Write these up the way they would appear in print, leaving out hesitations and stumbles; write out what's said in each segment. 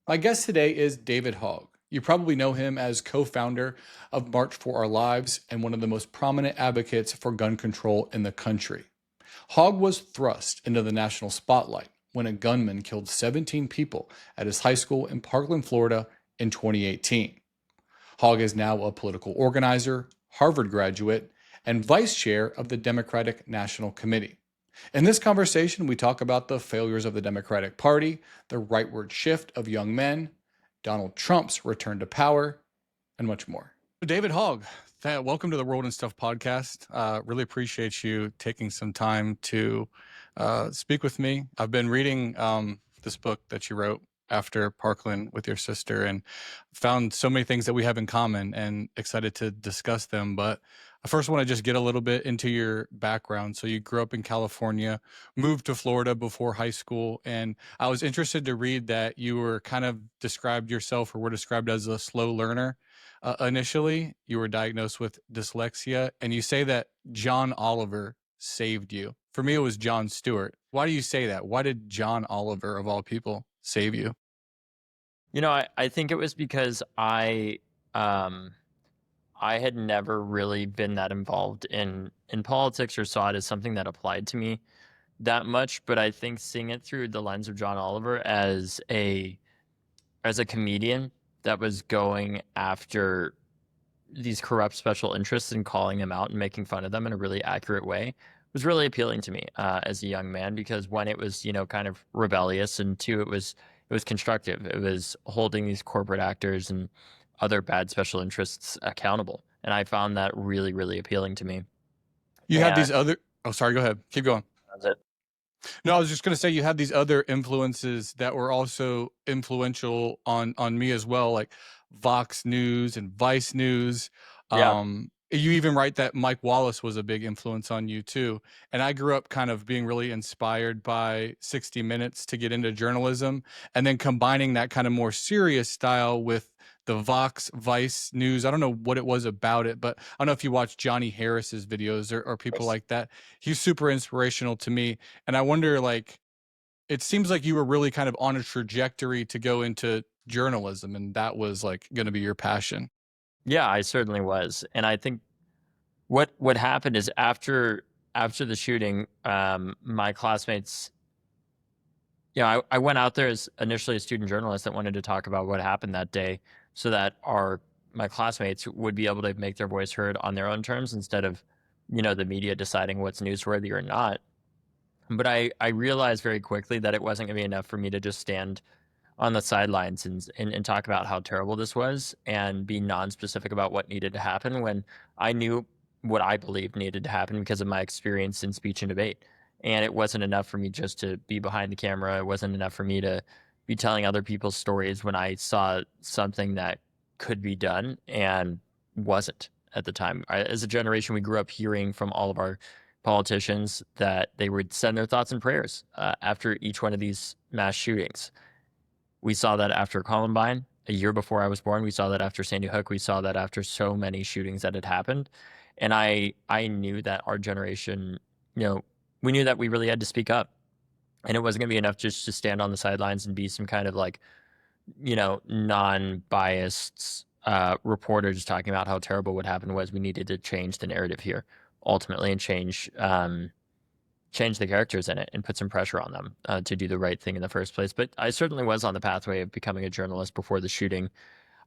My guest today is David Hogg. You probably know him as co founder of March for Our Lives and one of the most prominent advocates for gun control in the country. Hogg was thrust into the national spotlight when a gunman killed 17 people at his high school in Parkland, Florida in 2018. Hogg is now a political organizer, Harvard graduate, and vice chair of the Democratic National Committee. In this conversation, we talk about the failures of the Democratic Party, the rightward shift of young men, Donald Trump's return to power, and much more. David Hogg, welcome to the World and Stuff podcast. Really appreciate you taking some time to speak with me. I've been reading this book that you wrote after Parkland with your sister and found so many things that we have in common and excited to discuss them. But I first want to just get a little bit into your background. So you grew up in California, moved to Florida before high school, and I was interested to read that you were kind of described yourself or were described as a slow learner. Initially, you were diagnosed with dyslexia, and you say that John Oliver saved you. For me, it was John Stewart. Why do you say that? Why did John Oliver, of all people, save you? I think it was because I had never really been that involved in politics or saw it as something that applied to me that much. But I think seeing it through the lens of John Oliver as a comedian that was going after these corrupt special interests and calling them out and making fun of them in a really accurate way was really appealing to me as a young man, because one, it was, kind of rebellious, and two, it was constructive. It was holding these corporate actors and other bad special interests accountable. And I found that really, really appealing to me. You had And these other, oh, sorry, go ahead. Keep going. that's it. No, I was just going to say you had these other influences that were also influential on me as well, like Vox News and Vice News. Yeah. You even write that Mike Wallace was a big influence on you too. And I grew up kind of being really inspired by 60 Minutes to get into journalism, and then combining that kind of more serious style with the Vox Vice News. I don't know what it was about it, but I don't know if you watch Johnny Harris's videos or people Yes. like that. He's super inspirational to me. And I wonder, like, it seems like you were really kind of on a trajectory to go into journalism, and that was like going to be your passion. Yeah, I certainly was. And I think what happened is after the shooting, my classmates, I went out there as initially a student journalist that wanted to talk about what happened that day so that my classmates would be able to make their voice heard on their own terms instead of, the media deciding what's newsworthy or not. But I realized very quickly that it wasn't going to be enough for me to just stand on the sidelines and talk about how terrible this was and be non-specific about what needed to happen when I knew what I believed needed to happen because of my experience in speech and debate. And it wasn't enough for me just to be behind the camera. It wasn't enough for me to be telling other people's stories when I saw something that could be done and wasn't at the time. As a generation, we grew up hearing from all of our politicians that they would send their thoughts and prayers after each one of these mass shootings. We saw that after Columbine, a year before I was born. We saw that after Sandy Hook. We saw that after so many shootings that had happened. And I knew that our generation, we knew that we really had to speak up. And it wasn't going to be enough just to stand on the sidelines and be some kind of like, non-biased reporter just talking about how terrible what happened was. We needed to change the narrative here ultimately and change the characters in it and put some pressure on them to do the right thing in the first place. But I certainly was on the pathway of becoming a journalist before the shooting.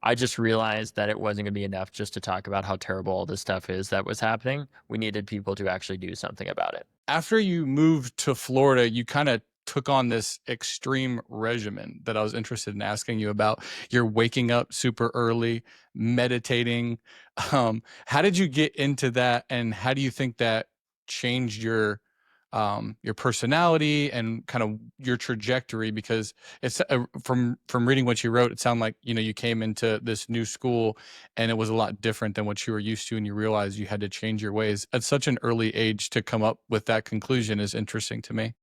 I just realized that it wasn't going to be enough just to talk about how terrible all this stuff is that was happening. We needed people to actually do something about it. After you moved to Florida, you kind of took on this extreme regimen that I was interested in asking you about. You're waking up super early, meditating. How did you get into that, and how do you think that changed your personality and kind of your trajectory? Because it's from reading what you wrote, it sounded like you came into this new school and it was a lot different than what you were used to, and you realized you had to change your ways at such an early age. To come up with that conclusion is interesting to me.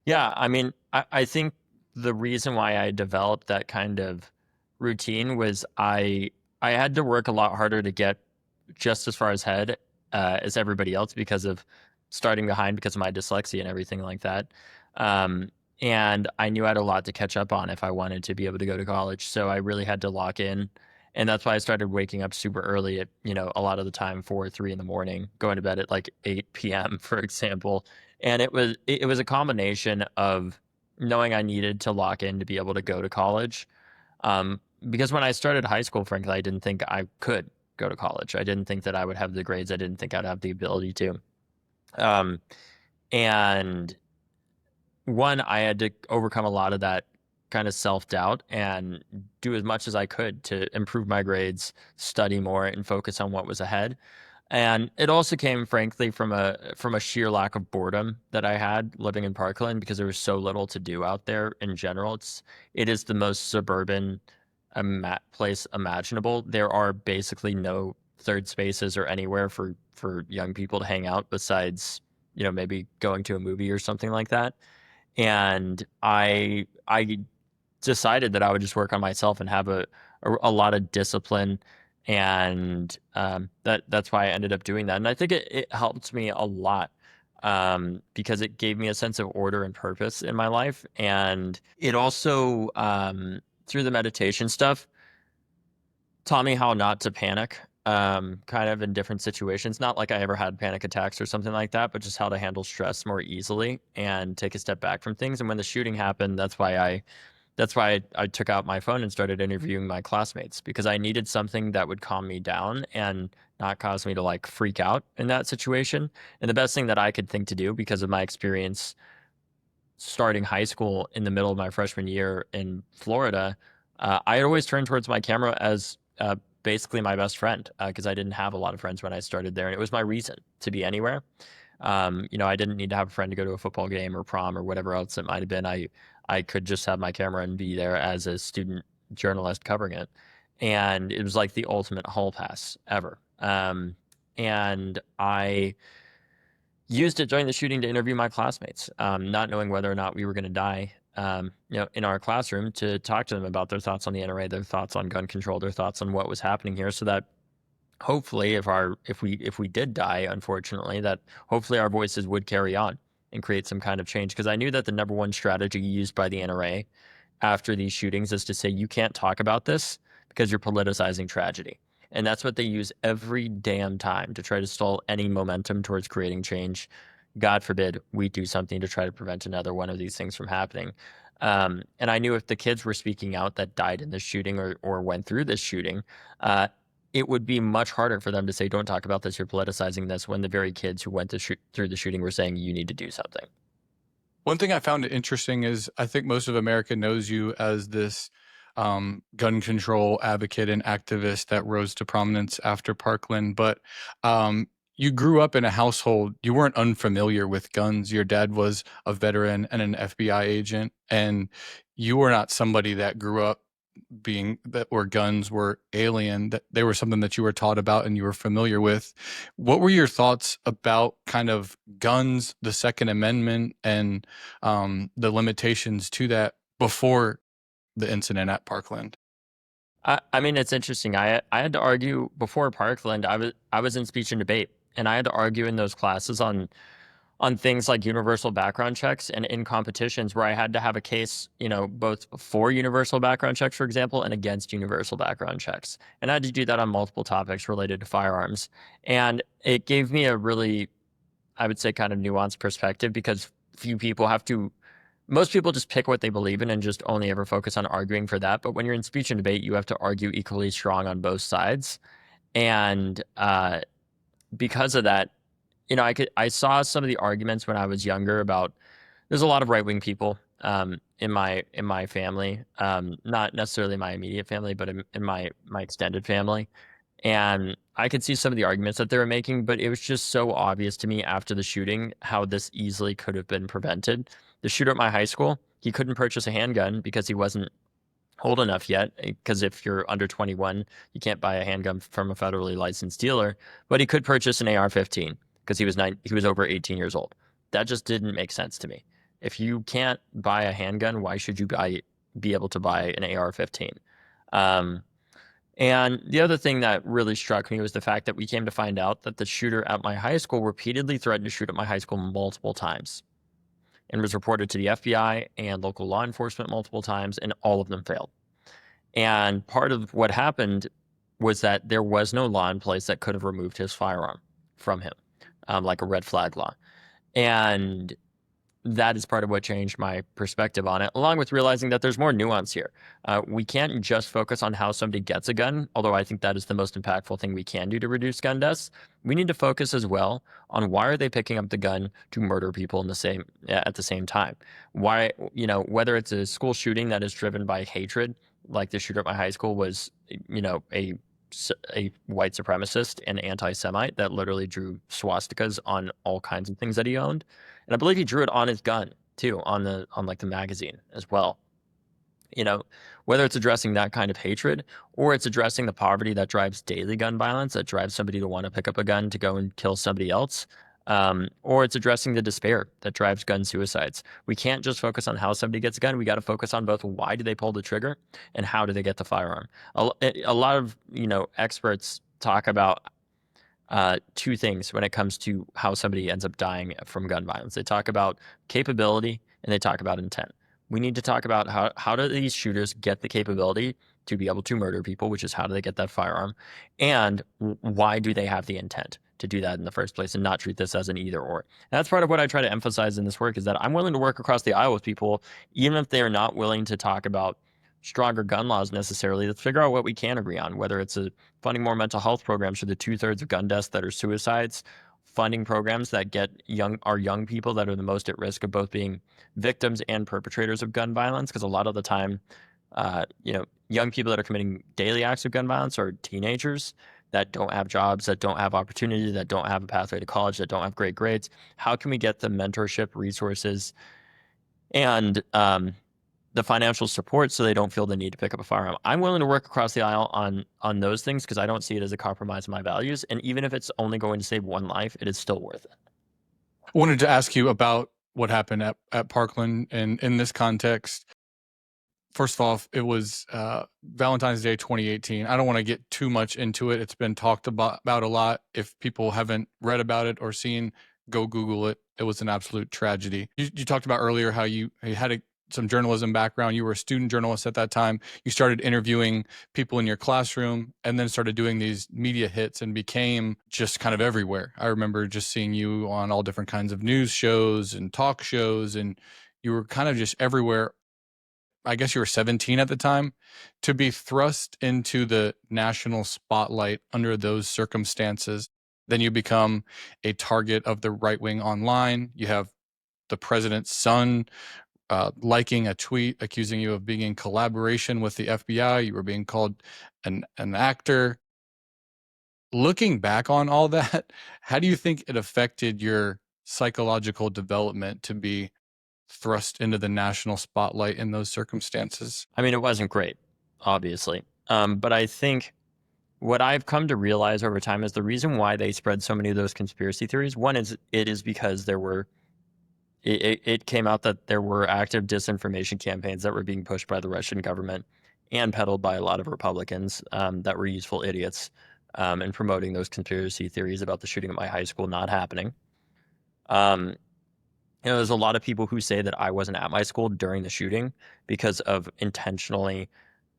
Yeah, I mean, I think the reason why I developed that kind of routine was I had to work a lot harder to get just as far ahead as everybody else because of starting behind because of my dyslexia and everything like that. Um, and I knew I had a lot to catch up on if I wanted to be able to go to college. So I really had to lock in. And that's why I started waking up super early at, a lot of the time, 4 or 3 in the morning, going to bed at like 8 p.m., for example. And it was a combination of knowing I needed to lock in to be able to go to college. Because when I started high school, frankly, I didn't think I could go to college. I didn't think that I would have the grades. I didn't think I'd have the ability to. Um, and one, I had to overcome a lot of that kind of self-doubt and do as much as I could to improve my grades, study more, and focus on what was ahead. And it also came, frankly, from a sheer lack of boredom that I had living in Parkland because there was so little to do out there in general. It is the most suburban place imaginable. There are basically no third spaces or anywhere for young people to hang out besides, maybe going to a movie or something like that. And I decided that I would just work on myself and have a lot of discipline, and that's why I ended up doing that. And I think it helped me a lot, because it gave me a sense of order and purpose in my life, and it also, through the meditation stuff, taught me how not to panic, kind of in different situations. Not like I ever had panic attacks or something like that, but just how to handle stress more easily and take a step back from things. And when the shooting happened, that's why I took out my phone and started interviewing my classmates, because I needed something that would calm me down and not cause me to like freak out in that situation. And the best thing that I could think to do, because of my experience starting high school in the middle of my freshman year in Florida, I had always turned towards my camera as basically my best friend, because I didn't have a lot of friends when I started there, and it was my reason to be anywhere. I didn't need to have a friend to go to a football game or prom or whatever else it might have been. I could just have my camera and be there as a student journalist covering it, and it was like the ultimate hall pass ever. And I used it during the shooting to interview my classmates, not knowing whether or not we were going to die, in our classroom, to talk to them about their thoughts on the NRA, their thoughts on gun control, their thoughts on what was happening here, so that hopefully if we did die, unfortunately, that hopefully our voices would carry on and create some kind of change. Because I knew that the number one strategy used by the NRA after these shootings is to say, you can't talk about this because you're politicizing tragedy. And that's what they use every damn time to try to stall any momentum towards creating change. God forbid we do something to try to prevent another one of these things from happening. And I knew if the kids were speaking out that died in this shooting, or went through this shooting, it would be much harder for them to say, don't talk about this, you're politicizing this, when the very kids who went through the shooting were saying, you need to do something. One thing I found interesting is I think most of America knows you as this gun control advocate and activist that rose to prominence after Parkland, but you grew up in a household, you weren't unfamiliar with guns. Your dad was a veteran and an FBI agent, and you were not somebody that grew up being that where guns were alien, that they were something that you were taught about and you were familiar with. What were your thoughts about kind of guns, the Second Amendment, and the limitations to that before the incident at Parkland? I mean, it's interesting. I had to argue before Parkland. I was in speech and debate, and I had to argue in those classes on things like universal background checks, and in competitions where I had to have a case, both for universal background checks, for example, and against universal background checks. And I had to do that on multiple topics related to firearms. And it gave me a really, I would say, kind of nuanced perspective, because most people just pick what they believe in and just only ever focus on arguing for that. But when you're in speech and debate, you have to argue equally strong on both sides. And because of that, I saw some of the arguments when I was younger about, there's a lot of right wing people, in my family, not necessarily my immediate family, but in my extended family. And I could see some of the arguments that they were making, but it was just so obvious to me after the shooting how this easily could have been prevented. The shooter at my high school, he couldn't purchase a handgun because he wasn't old enough yet. Because if you're under 21, you can't buy a handgun from a federally licensed dealer. But he could purchase an AR-15 because he was over 18 years old. That just didn't make sense to me. If you can't buy a handgun, why should you be able to buy an AR-15? And the other thing that really struck me was the fact that we came to find out that the shooter at my high school repeatedly threatened to shoot at my high school multiple times. and was reported to the FBI and local law enforcement multiple times, and all of them failed. And part of what happened was that there was no law in place that could have removed his firearm from him, like a red flag law. And that is part of what changed my perspective on it, along with realizing that there's more nuance here. We can't just focus on how somebody gets a gun, although I think that is the most impactful thing we can do to reduce gun deaths. We need to focus as well on why are they picking up the gun to murder people at the same time. Why, whether it's a school shooting that is driven by hatred, like the shooter at my high school was, a white supremacist and anti-Semite that literally drew swastikas on all kinds of things that he owned. And I believe he drew it on his gun too, on the magazine as well. Whether it's addressing that kind of hatred or it's addressing the poverty that drives daily gun violence, that drives somebody to want to pick up a gun to go and kill somebody else, or it's addressing the despair that drives gun suicides. We can't just focus on how somebody gets a gun. We got to focus on both why do they pull the trigger and how do they get the firearm. A lot of experts talk about two things when it comes to how somebody ends up dying from gun violence. They talk about capability and they talk about intent. We need to talk about how do these shooters get the capability to be able to murder people, which is how do they get that firearm, and why do they have the intent to do that in the first place and not treat this as an either or. And that's part of what I try to emphasize in this work, is that I'm willing to work across the aisle with people, even if they're not willing to talk about stronger gun laws necessarily. Let's figure out what we can agree on, whether it's funding more mental health programs for the 2/3 of gun deaths that are suicides, funding programs that get young people that are the most at risk of both being victims and perpetrators of gun violence, because a lot of the time, young people that are committing daily acts of gun violence are teenagers that don't have jobs, that don't have opportunity, that don't have a pathway to college, that don't have great grades. How can we get the mentorship, resources, and the financial support so they don't feel the need to pick up a firearm? I'm willing to work across the aisle on those things because I don't see it as a compromise of my values. And even if it's only going to save one life, it is still worth it. I wanted to ask you about what happened at Parkland, and in this context. First of all, it was Valentine's Day 2018. I don't want to get too much into it. It's been talked about a lot. If people haven't read about it or seen, go Google it. It was an absolute tragedy. You talked about earlier how you had some journalism background. You were a student journalist at that time. You started interviewing people in your classroom and then started doing these media hits and became just kind of everywhere. I remember just seeing you on all different kinds of news shows and talk shows, and you were kind of just everywhere. I guess you were 17 at the time. To be thrust into the national spotlight under those circumstances, then you become a target of the right wing online. You have the president's son liking a tweet accusing you of being in collaboration with the FBI. You were being called an actor. Looking back on all that, how do you think it affected your psychological development to be thrust into the national spotlight in those circumstances? I mean, it wasn't great, obviously. But I think what I've come to realize over time is the reason why they spread so many of those conspiracy theories. One is because it came out that there were active disinformation campaigns that were being pushed by the Russian government and peddled by a lot of Republicans that were useful idiots in promoting those conspiracy theories about the shooting at my high school not happening. There's a lot of people who say that I wasn't at my school during the shooting because of intentionally,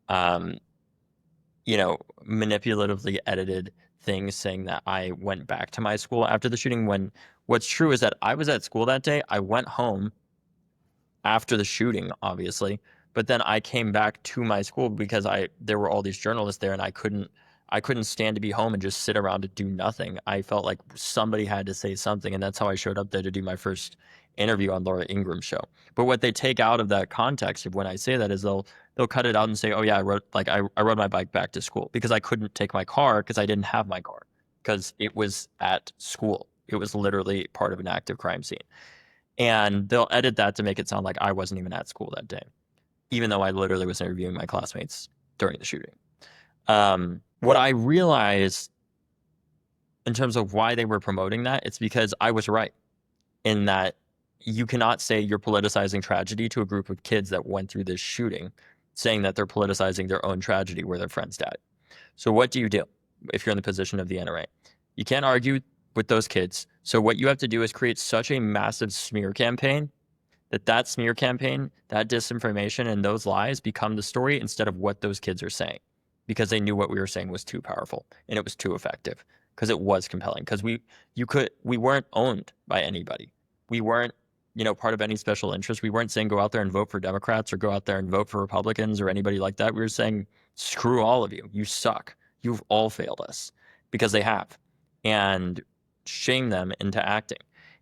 manipulatively edited things saying that I went back to my school after the shooting, when what's true is that I was at school that day. I went home after the shooting, obviously, but then I came back to my school because there were all these journalists there, and I couldn't stand to be home and just sit around to do nothing. I felt like somebody had to say something, and that's how I showed up there to do my first interview on Laura Ingram's show. But what they take out of that context of when I say that is they'll cut it out and say, oh yeah, I rode my bike back to school because I couldn't take my car because I didn't have my car because it was at school. It was literally part of an active crime scene. And they'll edit that to make it sound like I wasn't even at school that day, even though I literally was interviewing my classmates during the shooting. What I realized in terms of why they were promoting that, it's because I was right in that you cannot say you're politicizing tragedy to a group of kids that went through this shooting, saying that they're politicizing their own tragedy where their friends died. So what do you do if you're in the position of the NRA? You can't argue with those kids. So what you have to do is create such a massive smear campaign that smear campaign, that disinformation, and those lies become the story instead of what those kids are saying, because they knew what we were saying was too powerful and it was too effective, because it was compelling, because we weren't owned by anybody. We weren't, part of any special interest. We weren't saying go out there and vote for Democrats or go out there and vote for Republicans or anybody like that. We were saying, screw all of you. You suck. You've all failed us, because they have, and shame them into acting.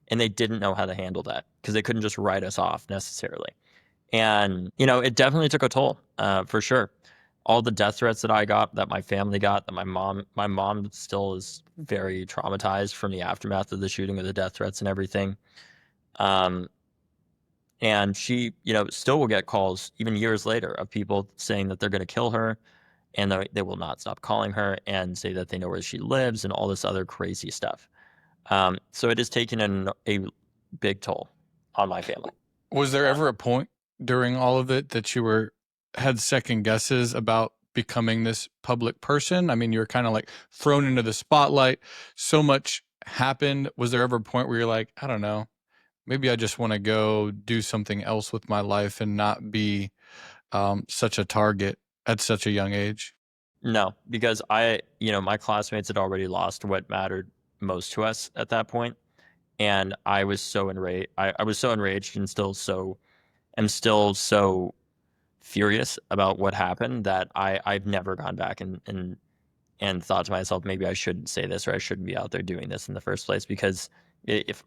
And they didn't know how to handle that, because they couldn't just write us off necessarily. And, it definitely took a toll, for sure. All the death threats that I got, that my family got, that my mom still is very traumatized from the aftermath of the shooting, with the death threats and everything. And she, still will get calls even years later of people saying that they're going to kill her, and they will not stop calling her and say that they know where she lives and all this other crazy stuff. So it has taken a big toll on my family. Was there ever a point during all of it that you had second guesses about becoming this public person? I mean, you were kind of like thrown into the spotlight. So much happened. Was there ever a point where you're like, I don't know, maybe I just want to go do something else with my life and not be such a target at such a young age? No, because my classmates had already lost what mattered most to us at that point. And I was so enraged. I was so enraged, and am still so furious about what happened, that I've never gone back and thought to myself, maybe I shouldn't say this, or I shouldn't be out there doing this in the first place. Because if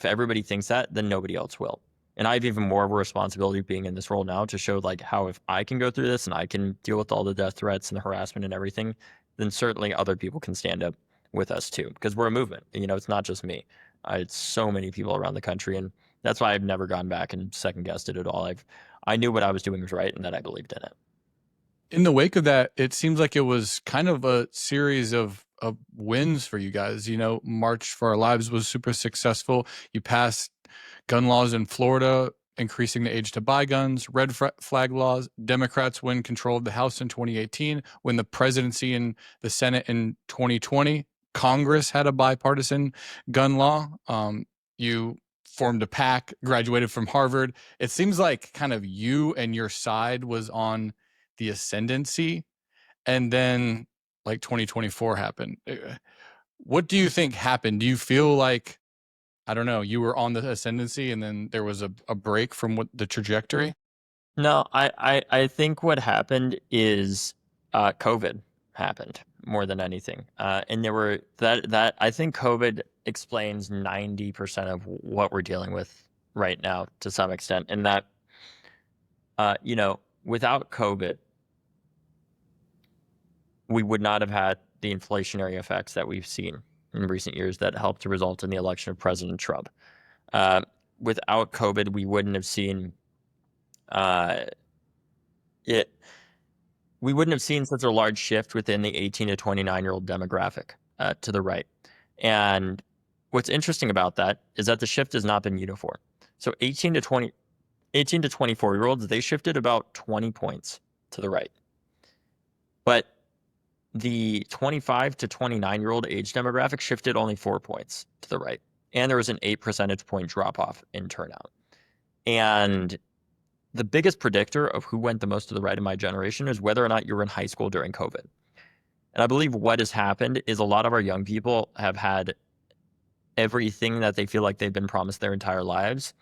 everybody thinks that, then nobody else will. And I have even more of a responsibility being in this role now, to show like how, if I can go through this and I can deal with all the death threats and the harassment and everything, then certainly other people can stand up with us too, because we're a movement. It's not just me. It's so many people around the country, and that's why I've never gone back and second guessed it at all. I knew what I was doing was right, and that I believed in it. In the wake of that, it seems like it was kind of a series of wins for you guys. March for Our Lives was super successful. You passed gun laws in Florida, increasing the age to buy guns, red flag laws. Democrats win control of the House in 2018, win the presidency and the Senate in 2020. Congress had a bipartisan gun law. You formed a PAC, graduated from Harvard. It seems like kind of you and your side was on the ascendancy, and then like 2024 happened. What do you think happened? Do you feel like, I don't know, you were on the ascendancy and then there was a break from what the trajectory? No, I think what happened is COVID happened more than anything. And there were that I think COVID explains 90% of what we're dealing with right now, to some extent. And that, without COVID, we would not have had the inflationary effects that we've seen in recent years that helped to result in the election of President Trump. Without COVID, we wouldn't have seen we wouldn't have seen such a large shift within the 18 to 29-year-old demographic to the right. And what's interesting about that is that the shift has not been uniform. So 18 to 24-year-olds, they shifted about 20 points to the right. But the 25 to 29-year-old age demographic shifted only 4 points to the right. And there was an 8 percentage point drop off in turnout. And the biggest predictor of who went the most to the right in my generation is whether or not you were in high school during COVID. And I believe what has happened is a lot of our young people have had everything that they feel like they've been promised their entire lives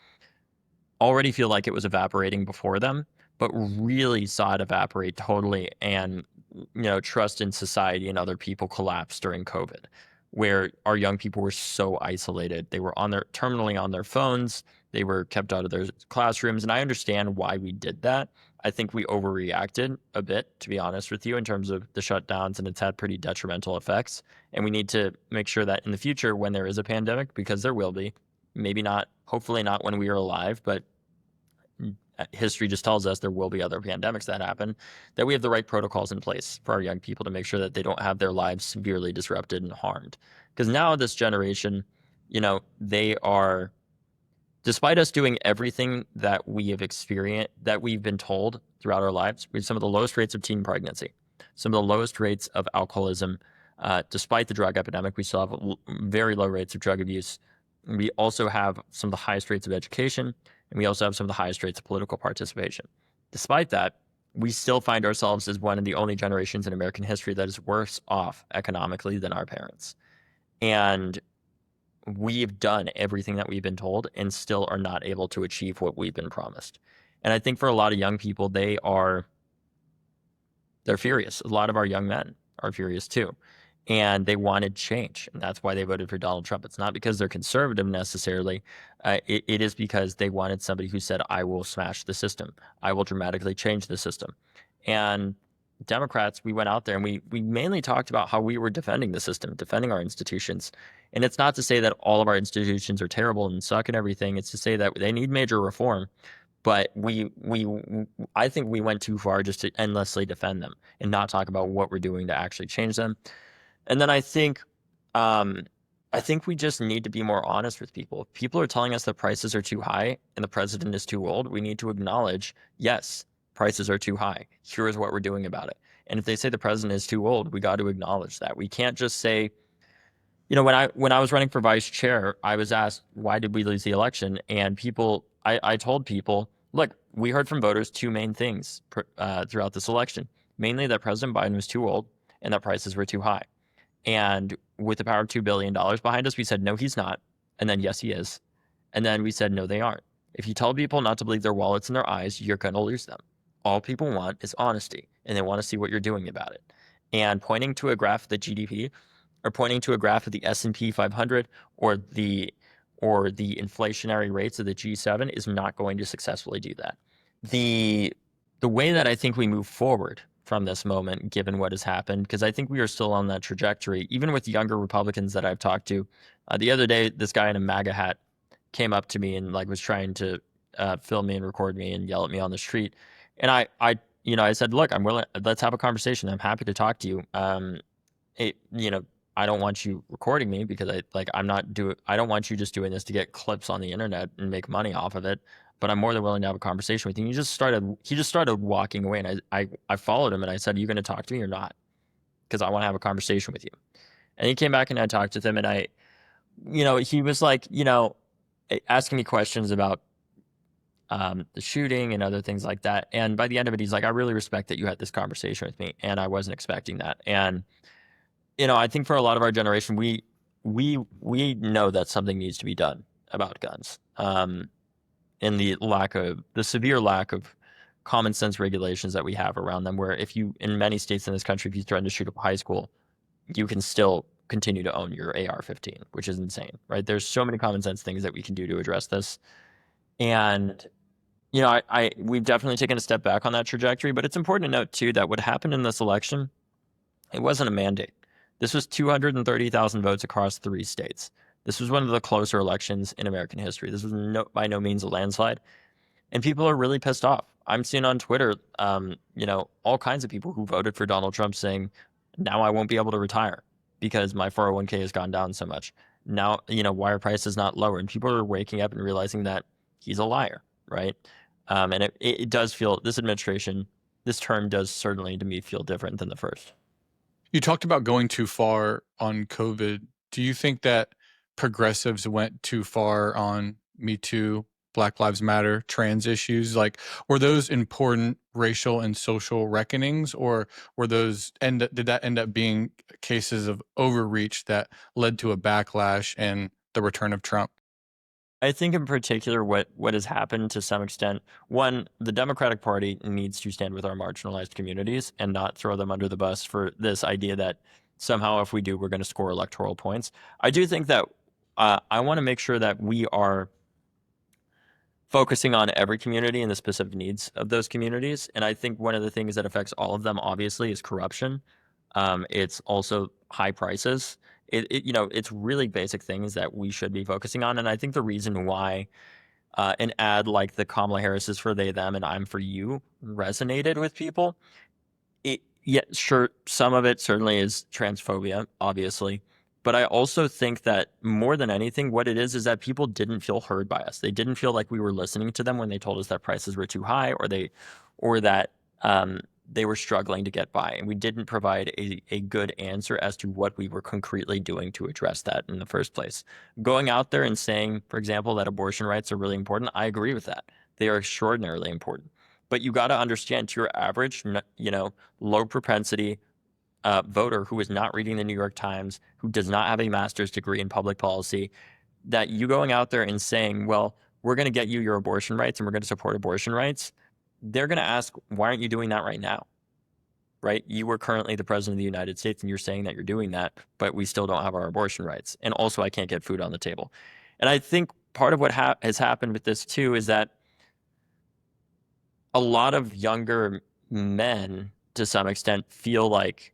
already feel like it was evaporating before them, but really saw it evaporate totally. And, trust in society and other people collapsed during COVID, where our young people were so isolated. They were terminally on their phones. They were kept out of their classrooms. And I understand why we did that. I think we overreacted a bit, to be honest with you, in terms of the shutdowns, and it's had pretty detrimental effects. And we need to make sure that in the future, when there is a pandemic, because there will be, maybe not, hopefully not when we are alive, but history just tells us there will be other pandemics that happen, that we have the right protocols in place for our young people to make sure that they don't have their lives severely disrupted and harmed. Because now this generation, they are, despite us doing everything that we have experienced, that we've been told throughout our lives, we have some of the lowest rates of teen pregnancy, some of the lowest rates of alcoholism. Despite the drug epidemic, we still have very low rates of drug abuse. We also have some of the highest rates of education, and we also have some of the highest rates of political participation. Despite that, we still find ourselves as one of the only generations in American history that is worse off economically than our parents. And we've done everything that we've been told and still are not able to achieve what we've been promised. And I think for a lot of young people, they're furious. A lot of our young men are furious too. And they wanted change. And that's why they voted for Donald Trump. It's not because they're conservative necessarily. It is because they wanted somebody who said, I will smash the system. I will dramatically change the system. And Democrats, we went out there and we mainly talked about how we were defending the system, defending our institutions. And it's not to say that all of our institutions are terrible and suck and everything. It's to say that they need major reform. But I think we went too far just to endlessly defend them and not talk about what we're doing to actually change them. And then I think we just need to be more honest with people. If people are telling us that prices are too high and the president is too old, we need to acknowledge, yes, prices are too high. Here's what we're doing about it. And if they say the president is too old, we got to acknowledge that. We can't just say, when I was running for vice chair, I was asked, why did we lose the election? And I told people, look, we heard from voters two main things throughout this election, mainly that President Biden was too old and that prices were too high. And with the power of $2 billion behind us, we said, no, he's not. And then, yes, he is. And then we said, no, they aren't. If you tell people not to believe their wallets and their eyes, you're going to lose them. All people want is honesty, and they want to see what you're doing about it. And pointing to a graph of the GDP or pointing to a graph of the S&P 500 or the inflationary rates of the G7 is not going to successfully do that. The way that I think we move forward from this moment, given what has happened, because I think we are still on that trajectory, even with younger Republicans that I've talked to. The other day, this guy in a MAGA hat came up to me and was trying to film me and record me and yell at me on the street. And I said, look, I'm willing. Let's have a conversation. I'm happy to talk to you. I don't want you recording me because I don't want you just doing this to get clips on the internet and make money off of it. But I'm more than willing to have a conversation with you. And he just started walking away, and I followed him and I said, are you going to talk to me or not? Because I want to have a conversation with you. And he came back and I talked with him, and he was asking me questions about the shooting and other things like that. And by the end of it, he's like, I really respect that you had this conversation with me, and I wasn't expecting that. And I think for a lot of our generation, we know that something needs to be done about guns. And the severe lack of common sense regulations that we have around them, where in many states in this country, if you threaten to shoot up a high school, you can still continue to own your AR-15, which is insane, right? There's so many common sense things that we can do to address this. And, we've definitely taken a step back on that trajectory, but it's important to note too, that what happened in this election, it wasn't a mandate. This was 230,000 votes across 3 states. This was one of the closer elections in American history. This was by no means a landslide. And people are really pissed off. I'm seeing on Twitter, all kinds of people who voted for Donald Trump saying, now I won't be able to retire because my 401k has gone down so much. Now, why are prices not lower? And people are waking up and realizing that he's a liar, right? And it does feel, this administration, this term does certainly to me feel different than the first. You talked about going too far on COVID. Do you think that progressives went too far on Me Too, Black Lives Matter, trans issues? Were those important racial and social reckonings, or did that end up being cases of overreach that led to a backlash and the return of Trump? I think in particular what has happened to some extent, one, the Democratic Party needs to stand with our marginalized communities and not throw them under the bus for this idea that somehow if we do, we're going to score electoral points. I do think that I want to make sure that we are focusing on every community and the specific needs of those communities. And I think one of the things that affects all of them, obviously, is corruption. It's also high prices. It's really basic things that we should be focusing on. And I think the reason why an ad like the Kamala Harris is for they, them, and I'm for you resonated with people. Sure, some of it certainly is transphobia, obviously. But I also think that more than anything, what it is that people didn't feel heard by us. They didn't feel like we were listening to them when they told us that prices were too high, or that they were struggling to get by, and we didn't provide a good answer as to what we were concretely doing to address that in the first place. Going out there and saying, for example, that abortion rights are really important, I agree with that. They are extraordinarily important. But you got to understand, to your average, low propensity voter who is not reading the New York Times, who does not have a master's degree in public policy, that you going out there and saying, well, we're going to get you your abortion rights and we're going to support abortion rights, they're going to ask, why aren't you doing that right now? Right? You were currently the president of the United States and you're saying that you're doing that, but we still don't have our abortion rights. And also, I can't get food on the table. And I think part of what has happened with this too is that a lot of younger men, to some extent, feel like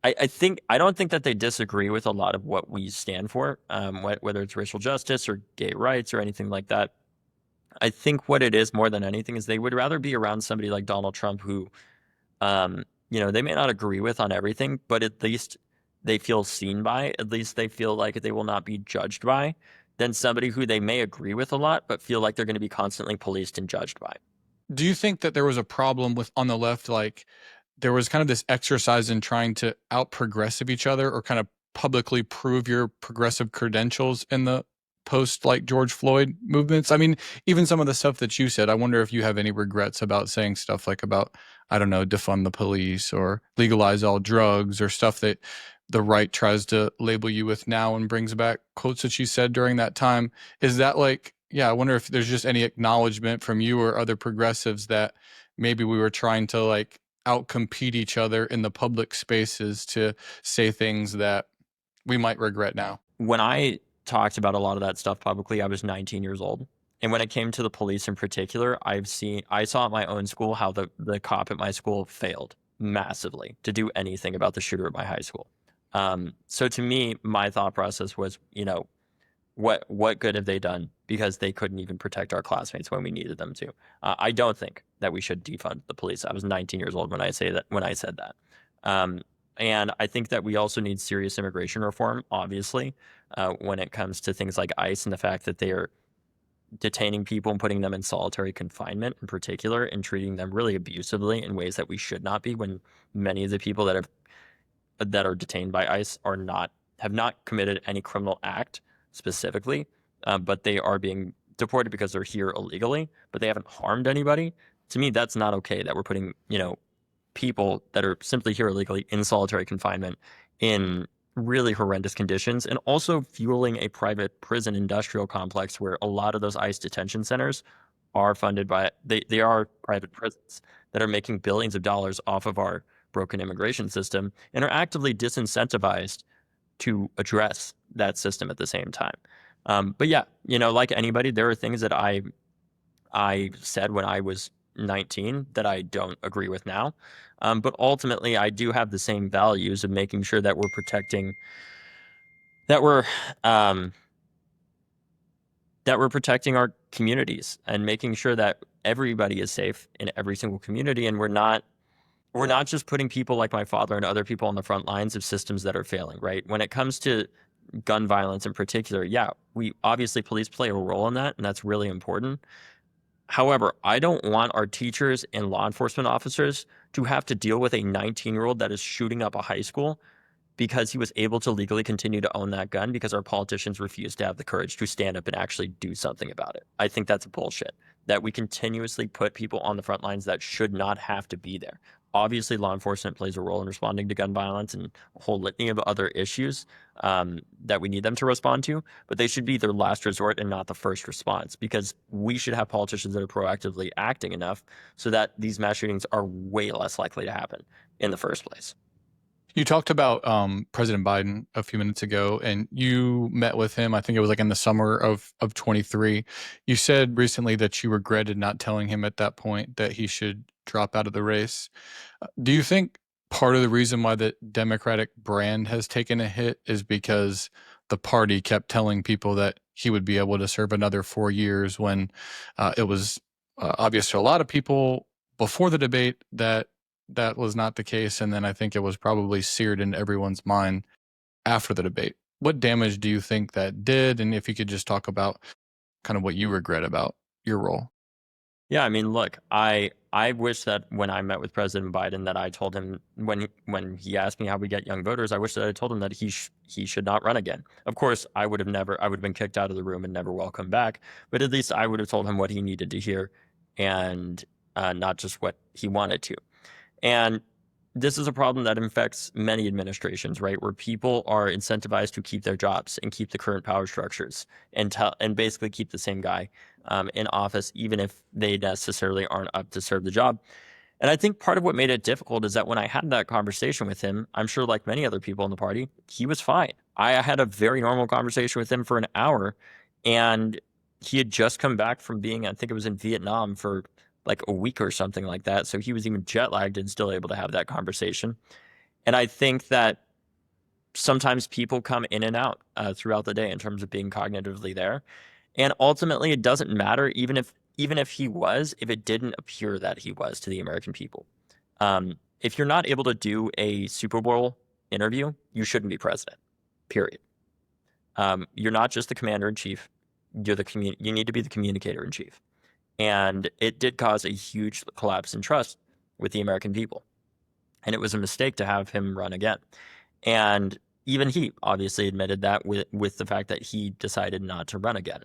I don't think that they disagree with a lot of what we stand for, whether it's racial justice or gay rights or anything like that. I think what it is more than anything is they would rather be around somebody like Donald Trump who, they may not agree with on everything, but at least they feel seen by, at least they feel like they will not be judged by, than somebody who they may agree with a lot, but feel like they're going to be constantly policed and judged by. Do you think that there was a problem with on the left, like there was kind of this exercise in trying to out progressive each other or kind of publicly prove your progressive credentials in the post like George Floyd movements? I mean, even some of the stuff that you said, I wonder if you have any regrets about saying stuff like about, I don't know, defund the police or legalize all drugs or stuff that the right tries to label you with now and brings back quotes that you said during that time. Is that like, yeah, I wonder if there's just any acknowledgement from you or other progressives that maybe we were trying to like outcompete each other in the public spaces to say things that we might regret now. When I talked about a lot of that stuff publicly, I was 19 years old. And when it came to the police in particular, I saw at my own school how the cop at my school failed massively to do anything about the shooter at my high school. So to me, my thought process was, what good have they done? Because they couldn't even protect our classmates when we needed them to. I don't think that we should defund the police. I was 19 years old when I said that. And I think that we also need serious immigration reform, obviously, when it comes to things like ICE and the fact that they are detaining people and putting them in solitary confinement in particular and treating them really abusively in ways that we should not be, when many of the people that are detained by ICE have not committed any criminal act specifically, but they are being deported because they're here illegally, but they haven't harmed anybody. To me, that's not okay that we're putting, people that are simply here illegally in solitary confinement in really horrendous conditions, and also fueling a private prison industrial complex where a lot of those ICE detention centers are funded by, they are private prisons that are making billions of dollars off of our broken immigration system and are actively disincentivized to address that system at the same time. But yeah, like anybody, there are things that I said when I was 19 that I don't agree with now. But ultimately, I do have the same values of making sure that we're um, protecting our communities and making sure that everybody is safe in every single community, and we're not just putting people like my father and other people on the front lines of systems that are failing. Right? When it comes to gun violence in particular, yeah, we obviously police play a role in that, and that's really important. However, I don't want our teachers and law enforcement officers to have to deal with a 19-year-old that is shooting up a high school because he was able to legally continue to own that gun because our politicians refuse to have the courage to stand up and actually do something about it. I think that's bullshit, that we continuously put people on the front lines that should not have to be there. Obviously, law enforcement plays a role in responding to gun violence and a whole litany of other issues that we need them to respond to, but they should be their last resort and not the first response, because we should have politicians that are proactively acting enough so that these mass shootings are way less likely to happen in the first place. You talked about President Biden a few minutes ago, and you met with him. I think it was like in the summer of 23. You said recently that you regretted not telling him at that point that he should drop out of the race. Do you think part of the reason why the Democratic brand has taken a hit is because the party kept telling people that he would be able to serve another 4 years when it was obvious to a lot of people before the debate that that was not the case, and then I think it was probably seared in everyone's mind after the debate. What damage do you think that did? And if you could just talk about kind of what you regret about your role. Yeah, I mean, look, I I wish that when I met with President Biden, that I told him when he asked me how we get young voters, I wish that I told him that he should not run again. Of course, I would have been kicked out of the room and never welcomed back. But at least I would have told him what he needed to hear, and not just what he wanted to. And this is a problem that infects many administrations, right? Where people are incentivized to keep their jobs and keep the current power structures and basically keep the same guy in office, even if they necessarily aren't up to serve the job. And I think part of what made it difficult is that when I had that conversation with him, I'm sure like many other people in the party, he was fine. I had a very normal conversation with him for an hour, and he had just come back from being, I think it was in Vietnam for like a week or something like that. So he was even jet lagged and still able to have that conversation. And I think that sometimes people come in and out throughout the day in terms of being cognitively there. And ultimately, it doesn't matter, even if if it didn't appear that he was to the American people. If you're not able to do a Super Bowl interview, you shouldn't be president. Period. You're not just the commander in chief. You need to be the communicator in chief. And it did cause a huge collapse in trust with the American people. And it was a mistake to have him run again. And even he obviously admitted that with the fact that he decided not to run again.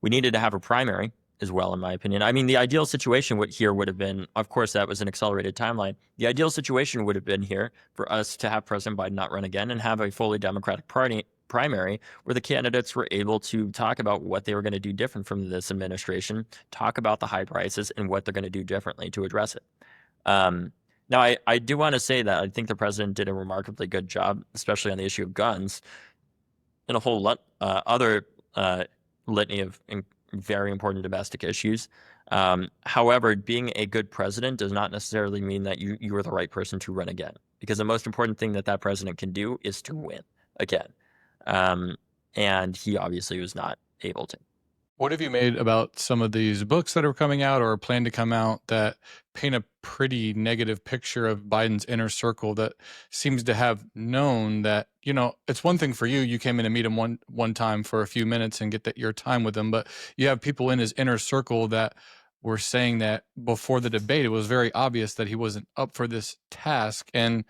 We needed to have a primary as well, in my opinion. I mean, the ideal situation would have been, of course, that was an accelerated timeline. The ideal situation would have been here for us to have President Biden not run again and have a fully Democratic Party primary where the candidates were able to talk about what they were going to do different from this administration, talk about the high prices and what they're going to do differently to address it. Now, I do want to say that I think the president did a remarkably good job, especially on the issue of guns, and a whole lot other litany of very important domestic issues. However, being a good president does not necessarily mean that you are the right person to run again, because the most important thing that president can do is to win again. And he obviously was not able to. What have you made about some of these books that are coming out or plan to come out that paint a pretty negative picture of Biden's inner circle that seems to have known that, it's one thing for you. You came in and meet him one time for a few minutes and get your time with him, but you have people in his inner circle that were saying that before the debate, it was very obvious that he wasn't up for this task and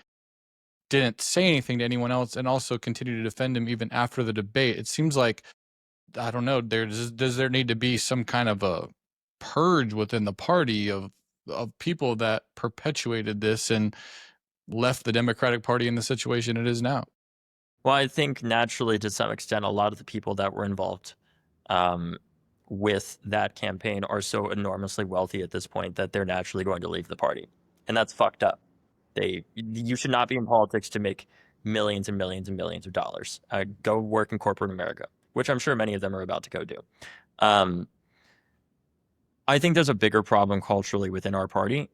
didn't say anything to anyone else and also continue to defend him even after the debate. It seems like, I don't know, does there need to be some kind of a purge within the party of people that perpetuated this and left the Democratic Party in the situation it is now? Well, I think naturally, to some extent, a lot of the people that were involved with that campaign are so enormously wealthy at this point that they're naturally going to leave the party. And that's fucked up. You should not be in politics to make millions and millions and millions of dollars. Go work in corporate America, which I'm sure many of them are about to go do. I think there's a bigger problem culturally within our party,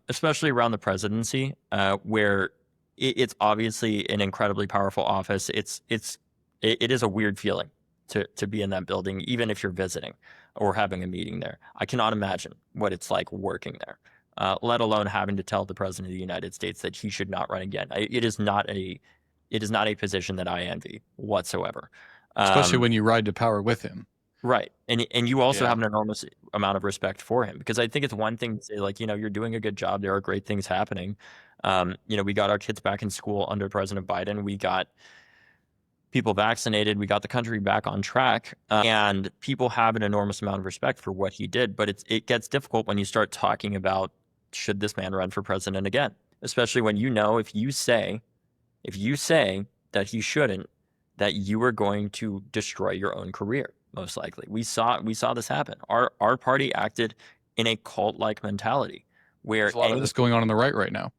especially around the presidency, where it's obviously an incredibly powerful office. It is a weird feeling to be in that building, even if you're visiting or having a meeting there. I cannot imagine what it's like working there, let alone having to tell the president of the United States that he should not run again. It is not a position that I envy whatsoever. Especially when you ride to power with him. Right. And you also Yeah. have an enormous amount of respect for him, because I think it's one thing to say, like, you're doing a good job. There are great things happening. We got our kids back in school under President Biden. We got people vaccinated. We got the country back on track. And people have an enormous amount of respect for what he did. But it gets difficult when you start talking about, should this man run for president again? Especially when if you say that he shouldn't, that you are going to destroy your own career. Most likely. We saw this happen. Our party acted in a cult-like mentality where There's a lot of this going on the right now.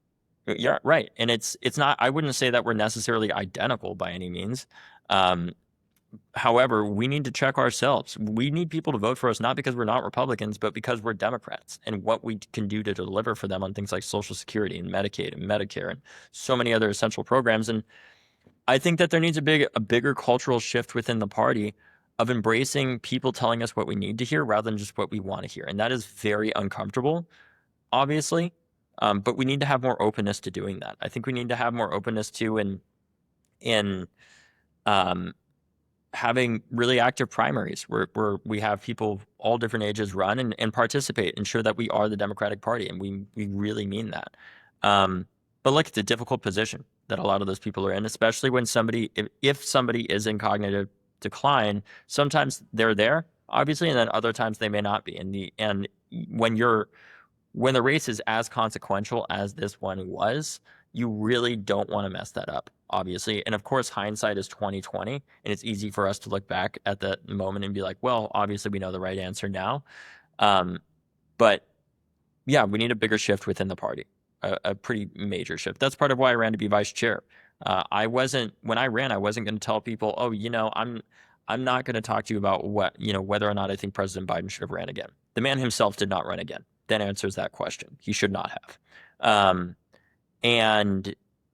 Yeah, right. And it's not, I wouldn't say that we're necessarily identical by any means. However, we need to check ourselves. We need people to vote for us, not because we're not Republicans, but because we're Democrats, and what we can do to deliver for them on things like Social Security and Medicaid and Medicare and so many other essential programs. And I think that there needs a bigger cultural shift within the party of embracing people telling us what we need to hear rather than just what we want to hear. And that is very uncomfortable, obviously. But we need to have more openness to doing that. I think we need to have more openness to in having really active primaries where we have people of all different ages run and participate and show that we are the Democratic Party, and we really mean that. But look, it's a difficult position that a lot of those people are in, especially when if somebody is in cognitive decline, sometimes they're there, obviously, and then other times they may not be. And when the race is as consequential as this one was, you really don't want to mess that up, obviously. And of course, hindsight is 2020, and it's easy for us to look back at that moment and be like, well, obviously we know the right answer now. But yeah, we need a bigger shift within the party, a pretty major shift. That's part of why I ran to be vice chair. When I ran, I wasn't going to tell people, oh, I'm not going to talk to you about whether or not I think President Biden should have ran again. The man himself did not run again. That answers that question. He should not have.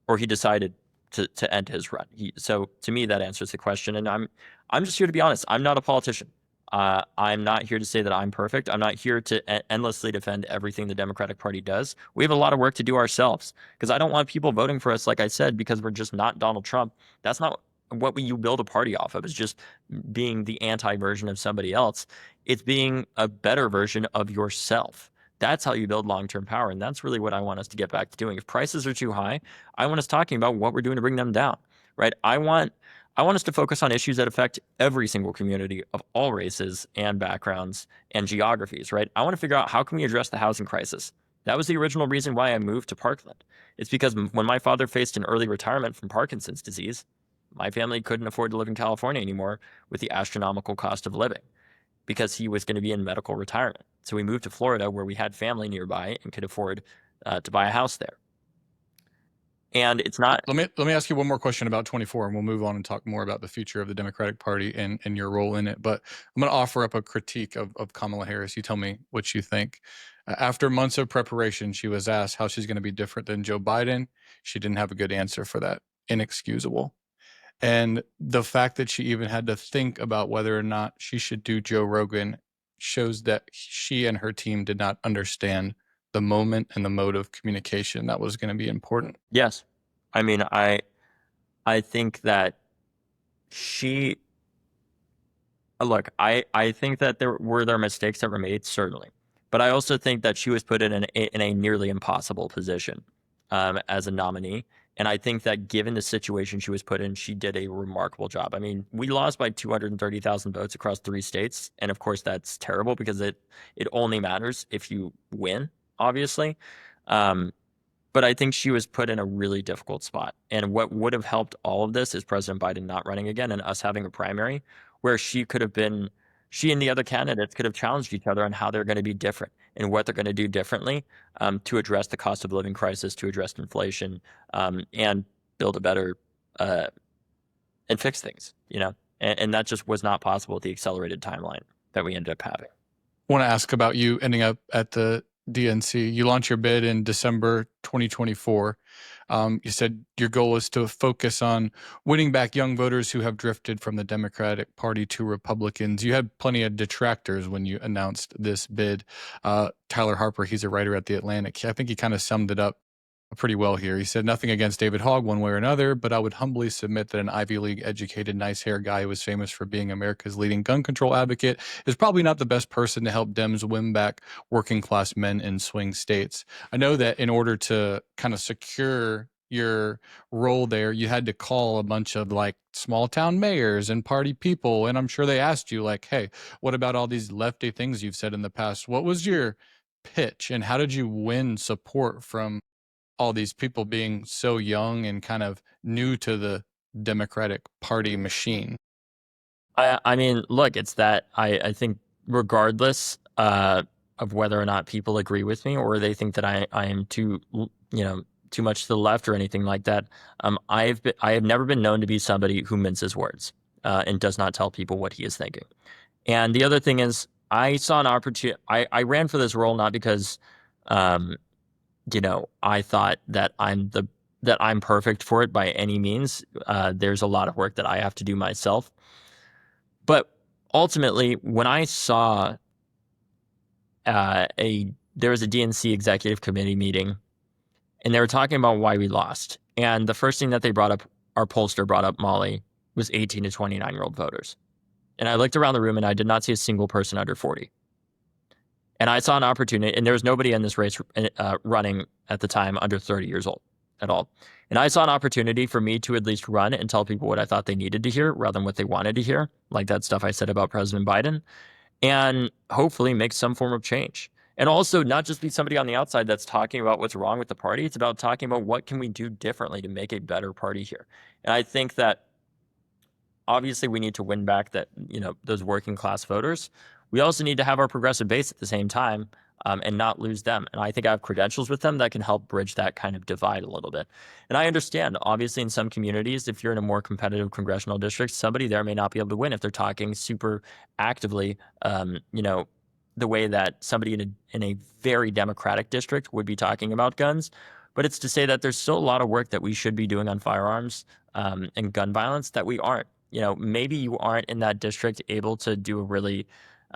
Or he decided to end his run. So to me, that answers the question. And I'm just here to be honest. I'm not a politician. I'm not here to say that I'm perfect. I'm not here to endlessly defend everything the Democratic Party does. We have a lot of work to do ourselves, because I don't want people voting for us, like I said, because we're just not Donald Trump. That's not what you build a party off of, is just being the anti-version of somebody else. It's being a better version of yourself. That's how you build long-term power, and that's really what I want us to get back to doing. If prices are too high, I want us talking about what we're doing to bring them down, right? I want us to focus on issues that affect every single community of all races and backgrounds and geographies, right? I want to figure out, how can we address the housing crisis? That was the original reason why I moved to Parkland. It's because when my father faced an early retirement from Parkinson's disease, my family couldn't afford to live in California anymore with the astronomical cost of living, because he was going to be in medical retirement. So we moved to Florida, where we had family nearby and could afford to buy a house there. And it's not. Let me ask you one more question about 24, and we'll move on and talk more about the future of the Democratic Party and your role in it. But I'm going to offer up a critique of Kamala Harris. You tell me what you think. After months of preparation, she was asked how she's going to be different than Joe Biden. She didn't have a good answer for that. Inexcusable. And the fact that she even had to think about whether or not she should do Joe Rogan shows that she and her team did not understand the moment and the mode of communication that was going to be important. Yes. I mean, I think that she, look, I think that there were mistakes that were made, certainly. But I also think that she was put in a nearly impossible position as a nominee. And I think that given the situation she was put in, she did a remarkable job. I mean, we lost by 230,000 votes across 3 states. And of course, that's terrible, because it only matters if you win, obviously. But I think she was put in a really difficult spot. And what would have helped all of this is President Biden not running again, and us having a primary where she and the other candidates could have challenged each other on how they're going to be different and what they're going to do differently to address the cost of living crisis, to address inflation, and build a better and fix things, and that just was not possible with the accelerated timeline that we ended up having. I want to ask about you ending up at the DNC. You launched your bid in December 2024. You said your goal is to focus on winning back young voters who have drifted from the Democratic Party to Republicans. You had plenty of detractors when you announced this bid. Tyler Harper, he's a writer at The Atlantic. I think he kind of summed it up pretty well here. He said, nothing against David Hogg one way or another, but I would humbly submit that an Ivy League educated, nice hair guy who was famous for being America's leading gun control advocate is probably not the best person to help Dems win back working class men in swing states. I know that in order to kind of secure your role there, you had to call a bunch of like small town mayors and party people. And I'm sure they asked you like, hey, what about all these lefty things you've said in the past? What was your pitch, and how did you win support from all these people being so young and kind of new to the Democratic Party machine? I mean, look, it's that I think regardless of whether or not people agree with me, or they think that I am too much to the left or anything like that, I have never been known to be somebody who minces words and does not tell people what he is thinking. And the other thing is, I saw an opportunity. I ran for this role not because I thought that I'm perfect for it by any means. There's a lot of work that I have to do myself. But ultimately, when I saw there was a DNC executive committee meeting, and they were talking about why we lost. And the first thing that they brought up, our pollster brought up Molly, was 18 to 29-year-old voters. And I looked around the room and I did not see a single person under 40. And I saw an opportunity, and there was nobody in this race running at the time under 30 years old at all. And I saw an opportunity for me to at least run and tell people what I thought they needed to hear rather than what they wanted to hear, like that stuff I said about President Biden, and hopefully make some form of change. And also not just be somebody on the outside that's talking about what's wrong with the party. It's about talking about what can we do differently to make a better party here. And I think that obviously we need to win back that, those working class voters. We also need to have our progressive base at the same time, and not lose them. And I think I have credentials with them that can help bridge that kind of divide a little bit. And I understand, obviously, in some communities, if you're in a more competitive congressional district, somebody there may not be able to win if they're talking super actively, the way that somebody in a very democratic district would be talking about guns. But it's to say that there's still a lot of work that we should be doing on firearms, and gun violence that we aren't. Maybe you aren't in that district able to do a really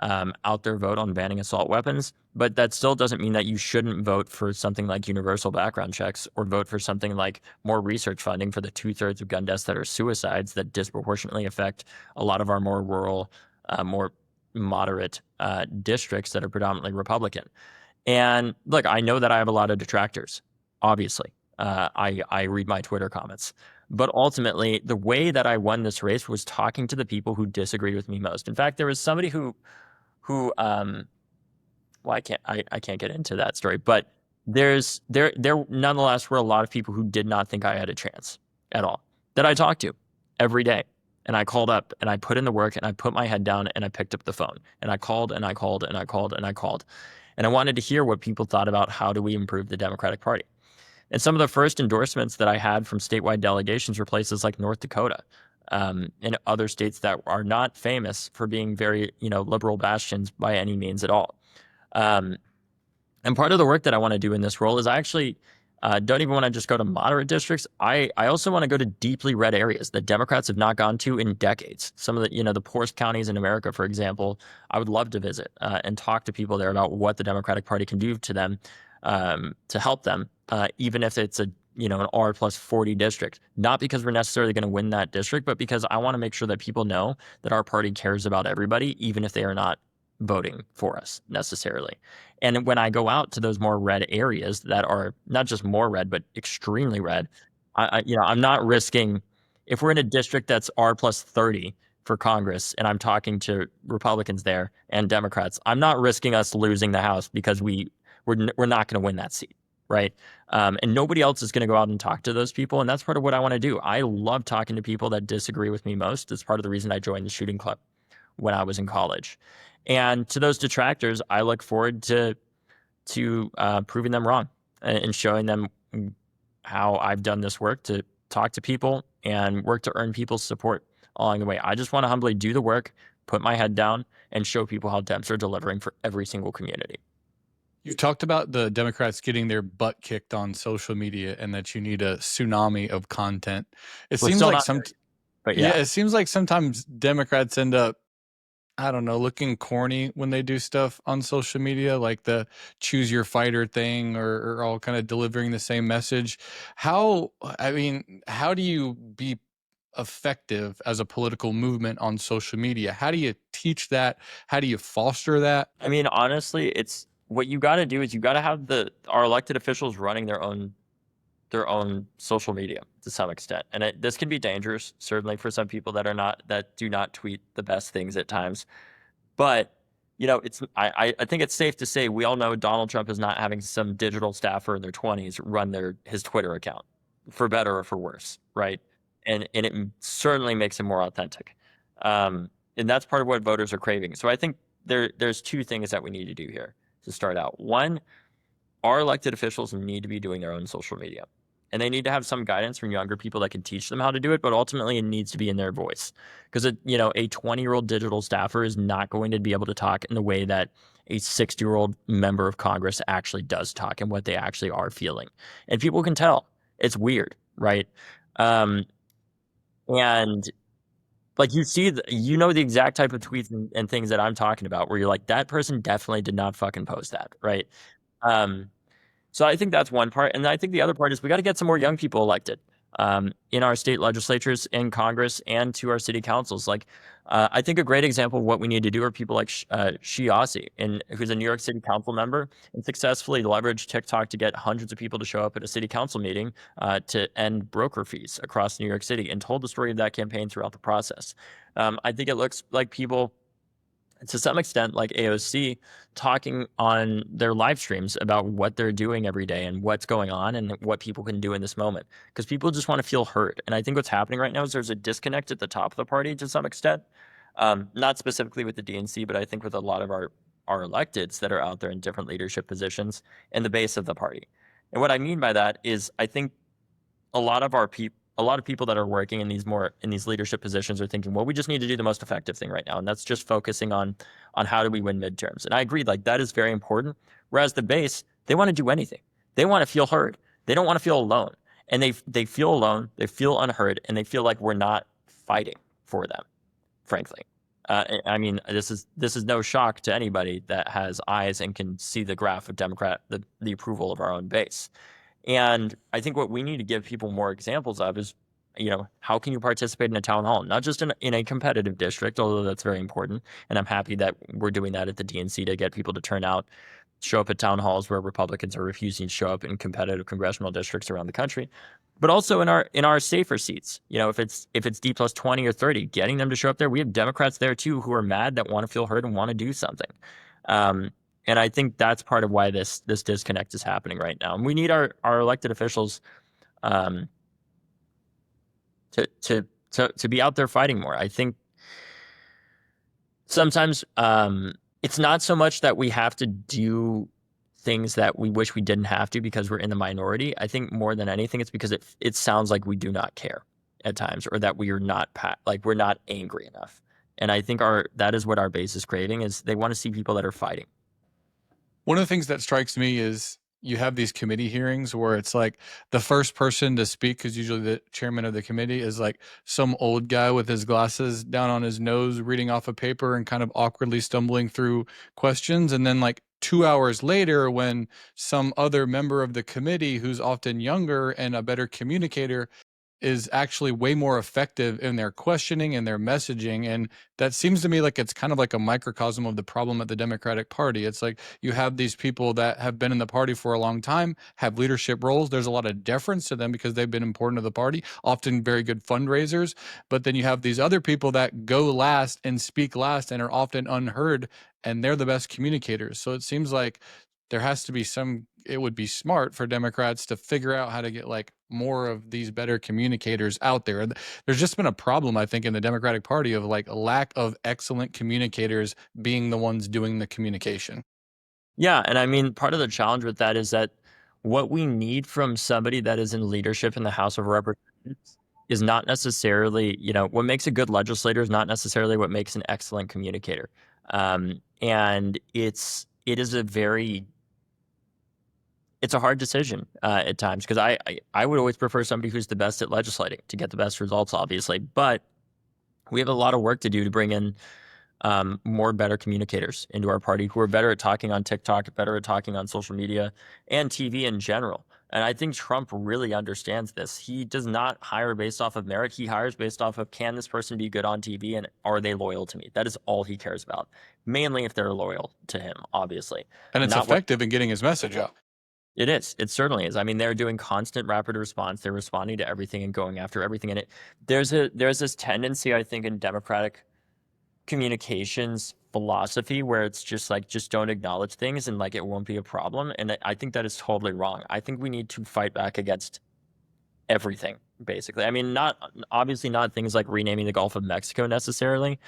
out there vote on banning assault weapons, but that still doesn't mean that you shouldn't vote for something like universal background checks or vote for something like more research funding for the 2/3 of gun deaths that are suicides that disproportionately affect a lot of our more rural, more moderate districts that are predominantly Republican. And look, I know that I have a lot of detractors, obviously. I read my Twitter comments. But ultimately, the way that I won this race was talking to the people who disagreed with me most. In fact, there was somebody who well, I can't get into that story, but there nonetheless were a lot of people who did not think I had a chance at all that I talked to every day. And I called up and I put in the work and I put my head down and I picked up the phone and I called and I called and I called and I called. And I wanted to hear what people thought about how do we improve the Democratic Party. And some of the first endorsements that I had from statewide delegations were places like North Dakota, and other states that are not famous for being very, liberal bastions by any means at all. And part of the work that I want to do in this role is I actually don't even want to just go to moderate districts. I also want to go to deeply red areas that Democrats have not gone to in decades. Some of the, the poorest counties in America, for example, I would love to visit and talk to people there about what the Democratic Party can do to them, to help them, even if it's an R+40 district. Not because we're necessarily going to win that district, but because I want to make sure that people know that our party cares about everybody, even if they are not voting for us necessarily. And when I go out to those more red areas that are not just more red, but extremely red, I'm not risking, if we're in a district that's R+30 for Congress and I'm talking to Republicans there and Democrats, I'm not risking us losing the House because we're not going to win that seat, right? And nobody else is going to go out and talk to those people. And that's part of what I want to do. I love talking to people that disagree with me most. It's part of the reason I joined the shooting club when I was in college. And to those detractors, I look forward to proving them wrong and showing them how I've done this work to talk to people and work to earn people's support along the way. I just want to humbly do the work, put my head down, and show people how Dems are delivering for every single community. You talked about the Democrats getting their butt kicked on social media and that you need a tsunami of content. It seems like it seems like sometimes Democrats end up, I don't know, looking corny when they do stuff on social media, like the choose your fighter thing, or all kind of delivering the same message. How do you be effective as a political movement on social media? How do you teach that? How do you foster that? I mean, honestly, it's what you got to do is you got to have our elected officials running their own social media to some extent. And this can be dangerous, certainly for some people that do not tweet the best things at times. But, I think it's safe to say we all know Donald Trump is not having some digital staffer in their 20s run his Twitter account, for better or for worse, right? And it certainly makes him more authentic. And that's part of what voters are craving. So I think there's two things that we need to do here to start out. One, our elected officials need to be doing their own social media. And they need to have some guidance from younger people that can teach them how to do it, but ultimately it needs to be in their voice. Because a 20-year-old digital staffer is not going to be able to talk in the way that a 60-year-old member of Congress actually does talk and what they actually are feeling. And people can tell. It's weird, right? And like you see, the exact type of tweets and things that I'm talking about, where you're like, that person definitely did not fucking post that, right? So I think that's one part. And I think the other part is we got to get some more young people elected. in our state legislatures, in Congress, and to our city councils. Like, I think a great example of what we need to do are people like Shiasi, who's a New York City Council member and successfully leveraged TikTok to get hundreds of people to show up at a city council meeting to end broker fees across New York City, and told the story of that campaign throughout the process. I think it looks like people, to some extent, like AOC, talking on their live streams about what they're doing every day and what's going on and what people can do in this moment, because people just want to feel heard. And I think what's happening right now is there's a disconnect at the top of the party to some extent, not specifically with the DNC, but I think with a lot of our electeds that are out there in different leadership positions in the base of the party. And what I mean by that is I think a lot of people that are working in these leadership positions are thinking, well, we just need to do the most effective thing right now, and that's just focusing on how do we win midterms. And I agree, like, that is very important. Whereas the base, they want to do anything. They want to feel heard. They don't want to feel alone. And they feel alone, they feel unheard, and they feel like we're not fighting for them, frankly. I mean, this is no shock to anybody that has eyes and can see the graph of the approval of our own base. And I think what we need to give people more examples of is, how can you participate in a town hall? Not just in a competitive district, although that's very important. And I'm happy that we're doing that at the DNC to get people to turn out, show up at town halls where Republicans are refusing to show up in competitive congressional districts around the country. But also in our safer seats, if it's D plus 20 or 30, getting them to show up there. We have Democrats there too who are mad, that want to feel heard and want to do something. And I think that's part of why this disconnect is happening right now. And we need our elected officials to be out there fighting more. I think sometimes it's not so much that we have to do things that we wish we didn't have to because we're in the minority. I think more than anything, it's because it sounds like we do not care at times, or that we are not we're not angry enough. And I think that is what our base is craving, is they want to see people that are fighting. One of the things that strikes me is you have these committee hearings where it's like the first person to speak, because usually the chairman of the committee is like some old guy with his glasses down on his nose reading off a paper and kind of awkwardly stumbling through questions. And then like 2 hours later, when some other member of the committee who's often younger and a better communicator is actually way more effective in their questioning and their messaging. And that seems to me like it's kind of like a microcosm of the problem at the Democratic Party. It's like you have these people that have been in the party for a long time, have leadership roles. There's a lot of deference to them because they've been important to the party, often very good fundraisers. But then you have these other people that go last and speak last and are often unheard, and they're the best communicators. So it seems like there has to be it would be smart for Democrats to figure out how to get like more of these better communicators out there. There's just been a problem, I think, in the Democratic Party of like a lack of excellent communicators being the ones doing the communication. Yeah. And I mean, part of the challenge with that is that what we need from somebody that is in leadership in the House of Representatives is not necessarily, what makes a good legislator is not necessarily what makes an excellent communicator. And it is it's a hard decision at times, because I would always prefer somebody who's the best at legislating to get the best results, obviously. But we have a lot of work to do to bring in more better communicators into our party who are better at talking on TikTok, better at talking on social media and TV in general. And I think Trump really understands this. He does not hire based off of merit. He hires based off of, can this person be good on TV and are they loyal to me? That is all he cares about. Mainly if they're loyal to him, obviously. And it's effective in getting his message out. It is. It certainly is. I mean, they're doing constant rapid response. They're responding to everything and going after everything. And there's this tendency, I think, in Democratic communications philosophy where it's just like, just don't acknowledge things and like it won't be a problem. And I think that is totally wrong. I think we need to fight back against everything, basically. I mean, obviously not things like renaming the Gulf of Mexico necessarily,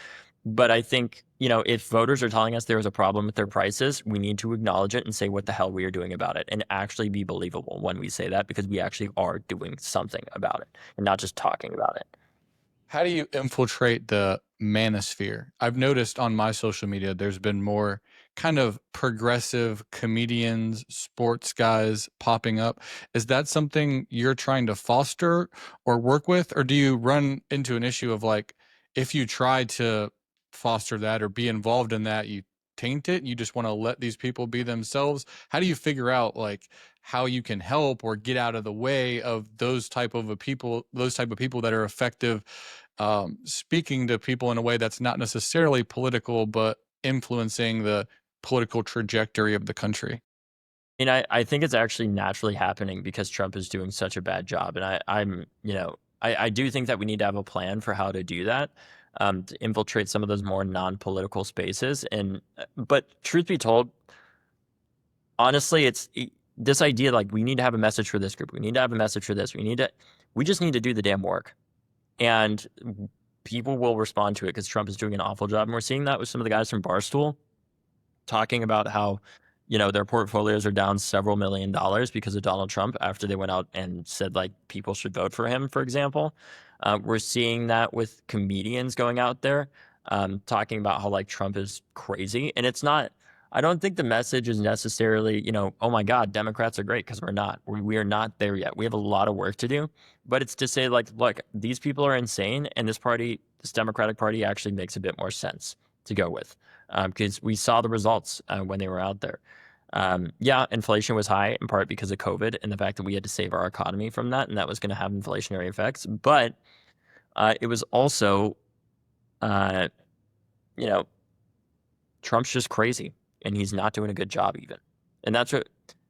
but I think, if voters are telling us there is a problem with their prices, we need to acknowledge it and say what the hell we are doing about it, and actually be believable when we say that, because we actually are doing something about it and not just talking about it. How do you infiltrate the manosphere? I've noticed on my social media, there's been more kind of progressive comedians, sports guys popping up. Is that something you're trying to foster or work with? Or do you run into an issue of like, if you try to foster that or be involved in that, you taint it. You just want to let these people be themselves. How do you figure out like how you can help or get out of the way of those type of people that are effective, speaking to people in a way that's not necessarily political, but influencing the political trajectory of the country? I mean, I think it's actually naturally happening because Trump is doing such a bad job. And I'm, I do think that we need to have a plan for how to do that, to infiltrate some of those more non-political spaces. But truth be told, honestly, this idea like we need to have a message for this group. We need to have a message for this. We just need to do the damn work. And people will respond to it because Trump is doing an awful job. And we're seeing that with some of the guys from Barstool talking about how, their portfolios are down several $1,000,000 because of Donald Trump after they went out and said like people should vote for him, for example. We're seeing that with comedians going out there talking about how like Trump is crazy. And it's not, I don't think the message is necessarily, oh my God, Democrats are great, because we're not. We are not there yet. We have a lot of work to do. But it's to say like, look, these people are insane, and this Democratic Party actually makes a bit more sense to go with, because we saw the results when they were out there. Yeah, inflation was high in part because of COVID and the fact that we had to save our economy from that, and that was going to have inflationary effects. But it was also, uh, you know, Trump's just crazy, and he's not doing a good job even. And that's what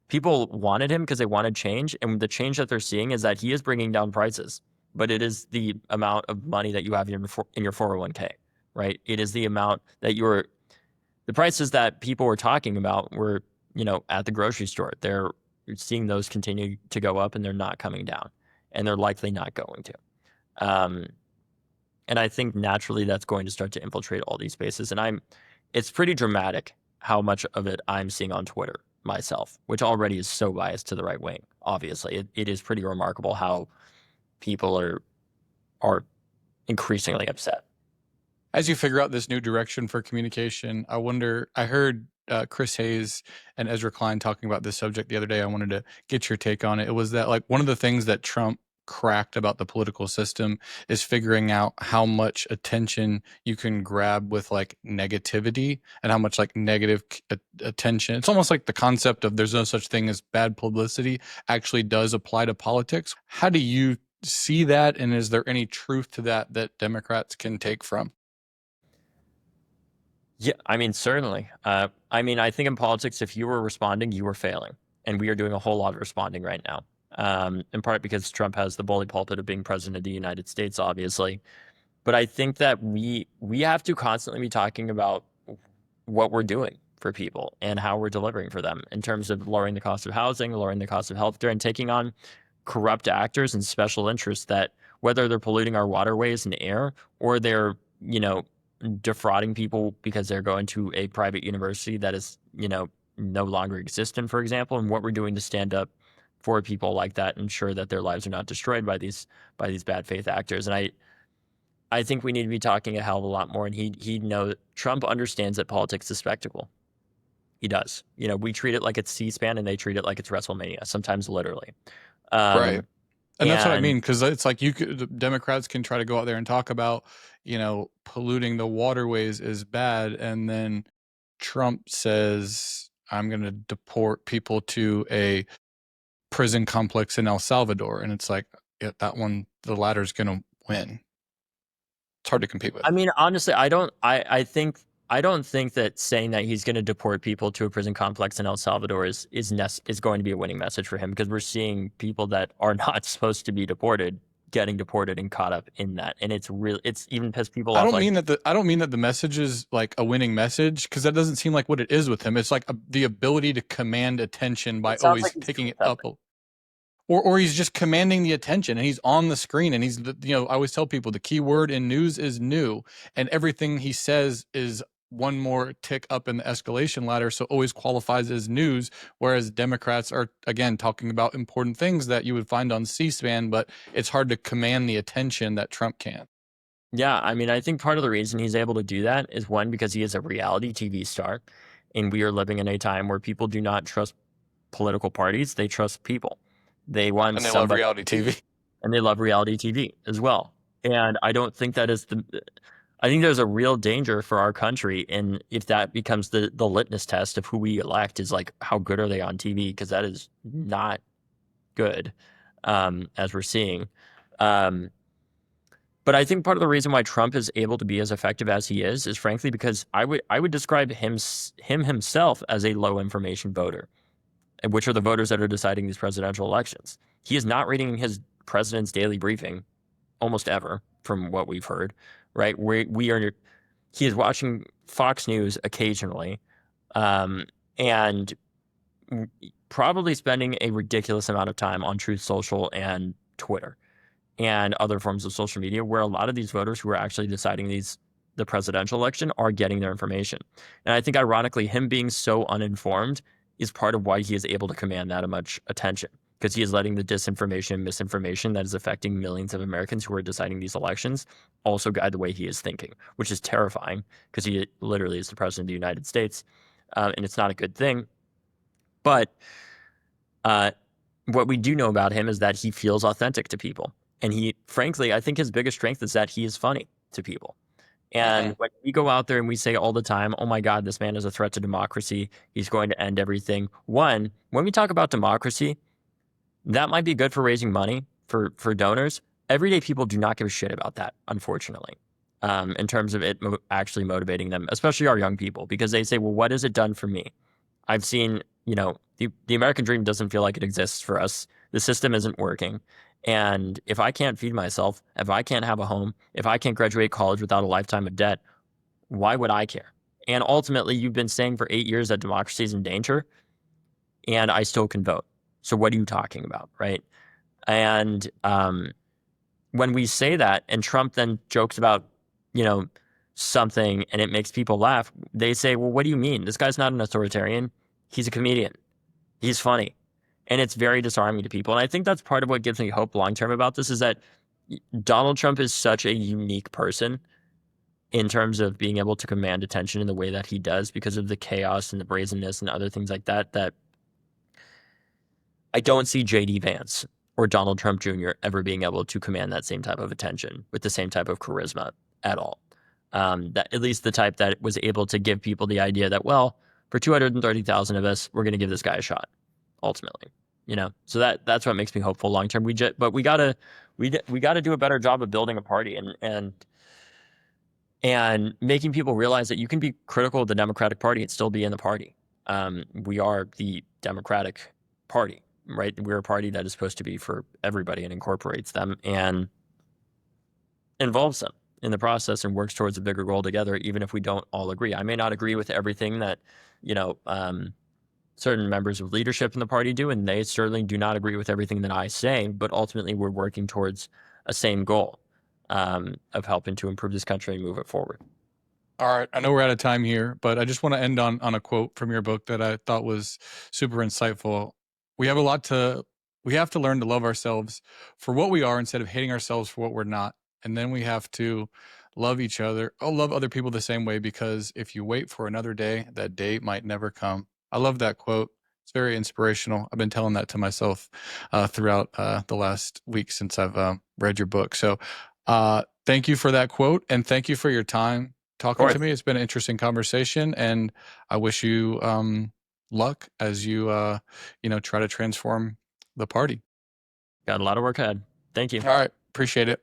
people wanted him, because they wanted change. And the change that they're seeing is that he is bringing down prices, but it is the amount of money that you have in your 401k, right? It is the amount that the prices that people were talking about were, at the grocery store. You're seeing those continue to go up, and they're not coming down, and they're likely not going to. And I think naturally that's going to start to infiltrate all these spaces. And it's pretty dramatic how much of it I'm seeing on Twitter myself, which already is so biased to the right wing. Obviously, it is pretty remarkable how people are increasingly upset. As you figure out this new direction for communication, I heard Chris Hayes and Ezra Klein talking about this subject the other day. I wanted to get your take on it. It was that like one of the things that Trump cracked about the political system is figuring out how much attention you can grab with like negativity, and how much like negative attention. It's almost like the concept of there's no such thing as bad publicity actually does apply to politics. How do you see that, and is there any truth to that Democrats can take from? Yeah, I mean, certainly. I think in politics, if you were responding, you were failing. And we are doing a whole lot of responding right now. In part because Trump has the bully pulpit of being president of the United States, obviously. But I think that we have to constantly be talking about what we're doing for people and how we're delivering for them in terms of lowering the cost of housing, lowering the cost of healthcare, and taking on corrupt actors and special interests that, whether they're polluting our waterways and air, or they're, defrauding people because they're going to a private university that is, no longer existent, for example, and what we're doing to stand up for people like that, ensure that their lives are not destroyed by these bad faith actors. And I think we need to be talking a hell of a lot more. And he knows, Trump understands that politics is spectacle. He does. We treat it like it's C-SPAN, and they treat it like it's WrestleMania, sometimes literally. Right. And that's what I mean, And because it's like the Democrats can try to go out there and talk about, polluting the waterways is bad, and then Trump says, I'm going to deport people to a prison complex in El Salvador, and it's like, yeah, that one, the latter's going to win. It's hard to compete with. I mean, honestly, I don't think that saying that he's going to deport people to a prison complex in El Salvador is going to be a winning message for him, because we're seeing people that are not supposed to be deported getting deported and caught up in that, and it's even pissed people off. I don't mean that the message is like a winning message, because that doesn't seem like what it is with him. It's like the ability to command attention by always like picking it up. Or he's just commanding the attention, and he's on the screen, and I always tell people the key word in news is new, and everything he says is one more tick up in the escalation ladder, so always qualifies as news, whereas Democrats are, again, talking about important things that you would find on C-SPAN, but it's hard to command the attention that Trump can. Yeah, I mean, I think part of the reason he's able to do that is, one, because he is a reality TV star, and we are living in a time where people do not trust political parties, they trust people. They want and they love reality TV. And they love reality TV as well. And I don't think that is I think there's a real danger for our country, and if that becomes the litmus test of who we elect is like how good are they on TV, because that is not good, as we're seeing. Um, but I think part of the reason why Trump is able to be as effective as he is frankly because I would describe him himself as a low information voter, which are the voters that are deciding these presidential elections. He is not reading his president's daily briefing almost ever, from what we've heard, right? He is watching Fox News occasionally, and probably spending a ridiculous amount of time on Truth Social and Twitter and other forms of social media, where a lot of these voters who are actually deciding the presidential election are getting their information. And I think ironically, him being so uninformed is part of why he is able to command that much attention, because he is letting the disinformation and misinformation that is affecting millions of Americans who are deciding these elections also guide the way he is thinking, which is terrifying because he literally is the president of the United States. And it's not a good thing. But what we do know about him is that he feels authentic to people. And he, frankly, I think his biggest strength is that he is funny to people. And when we go out there and we say all the time, oh my God, this man is a threat to democracy, he's going to end everything. One, when we talk about democracy, that might be good for raising money for donors. Everyday people do not give a shit about that, unfortunately, in terms of it actually motivating them, especially our young people, because they say, well, what has it done for me? I've seen, the American dream doesn't feel like it exists for us. The system isn't working. And if I can't feed myself, if I can't have a home, if I can't graduate college without a lifetime of debt, why would I care? And ultimately, you've been saying for 8 years that democracy is in danger, and I still can vote. So what are you talking about, right? And when we say that, and Trump then jokes about, something, and it makes people laugh, they say, well, what do you mean? This guy's not an authoritarian. He's a comedian. He's funny. And it's very disarming to people. And I think that's part of what gives me hope long-term about this, is that Donald Trump is such a unique person in terms of being able to command attention in the way that he does, because of the chaos and the brazenness and other things like that, that I don't see J.D. Vance or Donald Trump Jr. ever being able to command that same type of attention with the same type of charisma at all. That at least the type that was able to give people the idea that, well, for 230,000 of us, we're going to give this guy a shot. Ultimately, so that's what makes me hopeful long term. But we gotta do a better job of building a party and making people realize that you can be critical of the Democratic Party and still be in the party. We are the Democratic Party, right? We're a party that is supposed to be for everybody and incorporates them and involves them in the process and works towards a bigger goal together, even if we don't all agree. I may not agree with everything that, certain members of leadership in the party do, and they certainly do not agree with everything that I say, but ultimately we're working towards a same goal, of helping to improve this country and move it forward. All right, I know we're out of time here, but I just want to end on a quote from your book that I thought was super insightful. We have to learn to love ourselves for what we are instead of hating ourselves for what we're not. And then we have to love each other, love other people the same way, because if you wait for another day, that day might never come. I love that quote. It's very inspirational. I've been telling that to myself throughout the last week since I've read your book. So thank you for that quote, and thank you for your time talking to me. It's been an interesting conversation, and I wish you luck as you try to transform the party. Got a lot of work ahead. Thank you. All right, appreciate it.